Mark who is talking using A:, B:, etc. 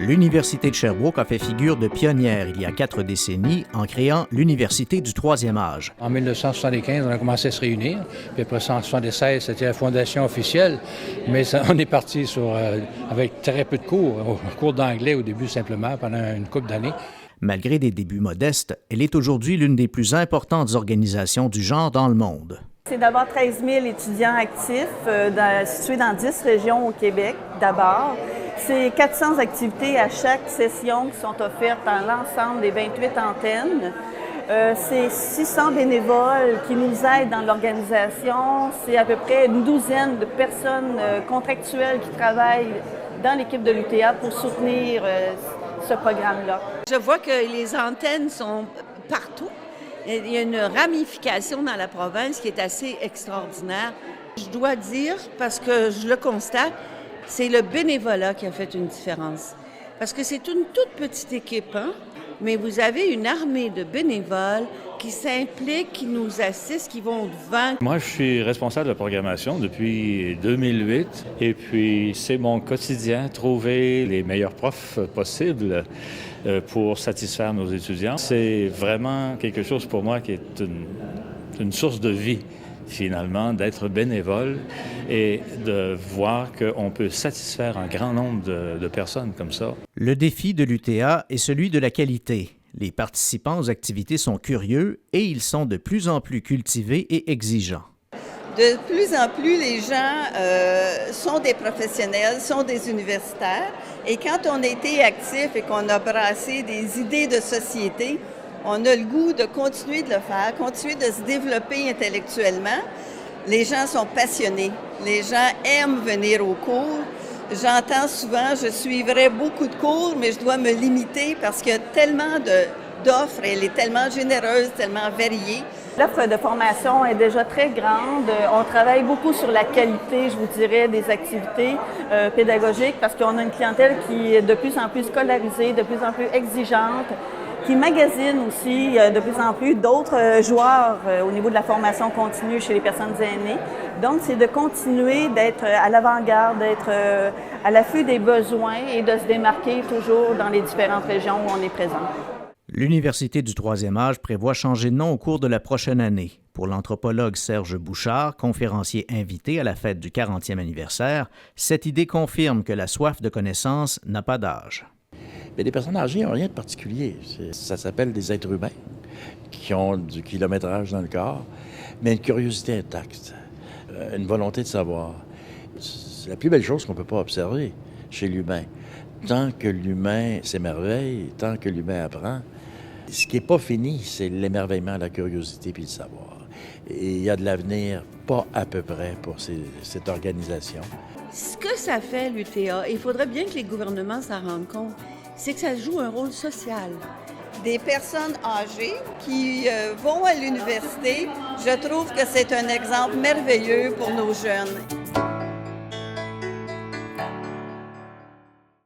A: L'Université de Sherbrooke a fait figure de pionnière il y a 4 décennies en créant l'Université du troisième âge.
B: En 1975, on a commencé à se réunir, puis après ça, en 1976, c'était la fondation officielle, mais on est parti avec très peu de cours, cours d'anglais au début simplement, pendant une couple d'années.
A: Malgré des débuts modestes, elle est aujourd'hui l'une des plus importantes organisations du genre dans le monde.
C: C'est d'avoir 13 000 étudiants actifs situés dans 10 régions au Québec, d'abord. C'est 400 activités à chaque session qui sont offertes dans l'ensemble des 28 antennes. C'est 600 bénévoles qui nous aident dans l'organisation. C'est à peu près une douzaine de personnes contractuelles qui travaillent dans l'équipe de l'UTA pour soutenir ce programme-là.
D: Je vois que les antennes sont partout. Il y a une ramification dans la province qui est assez extraordinaire. Je dois dire, parce que je le constate, c'est le bénévolat qui a fait une différence. Parce que c'est une toute petite équipe, hein? Mais vous avez une armée de bénévoles qui s'impliquent, qui nous assistent, qui vont devant.
E: Moi, je suis responsable de la programmation depuis 2008 et puis c'est mon quotidien, trouver les meilleurs profs possibles pour satisfaire nos étudiants. C'est vraiment quelque chose pour moi qui est une source de vie, finalement, d'être bénévole et de voir qu'on peut satisfaire un grand nombre de personnes comme ça.
A: Le défi de l'UTA est celui de la qualité. Les participants aux activités sont curieux et ils sont de plus en plus cultivés et exigeants.
F: De plus en plus, les gens sont des professionnels, sont des universitaires. Et quand on a été actif et qu'on a brassé des idées de société, on a le goût de continuer de le faire, continuer de se développer intellectuellement. Les gens sont passionnés. Les gens aiment venir aux cours. J'entends souvent, je suivrais beaucoup de cours, mais je dois me limiter parce qu'il y a tellement d'offres, elle est tellement généreuse, tellement variée.
C: L'offre de formation est déjà très grande. On travaille beaucoup sur la qualité, je vous dirais, des activités pédagogiques parce qu'on a une clientèle qui est de plus en plus scolarisée, de plus en plus exigeante, qui magasine aussi de plus en plus d'autres joueurs au niveau de la formation continue chez les personnes aînées. Donc, c'est de continuer d'être à l'avant-garde, d'être à l'affût des besoins et de se démarquer toujours dans les différentes régions où on est présent.
A: L'Université du troisième âge prévoit changer de nom au cours de la prochaine année. Pour l'anthropologue Serge Bouchard, conférencier invité à la fête du 40e anniversaire, cette idée confirme que la soif de connaissance n'a pas d'âge.
G: Mais les personnes âgées n'ont rien de particulier. Ça s'appelle des êtres humains qui ont du kilométrage dans le corps, mais une curiosité intacte, une volonté de savoir. C'est la plus belle chose qu'on ne peut pas observer chez l'humain. Tant que l'humain s'émerveille, tant que l'humain apprend, ce qui n'est pas fini, c'est l'émerveillement, la curiosité puis le savoir. Et il y a de l'avenir, pas à peu près, pour cette organisation.
D: Ce que ça fait, l'UTA, il faudrait bien que les gouvernements s'en rendent compte, c'est que ça joue un rôle social.
F: Des personnes âgées qui vont à l'université, je trouve que c'est un exemple merveilleux pour nos jeunes.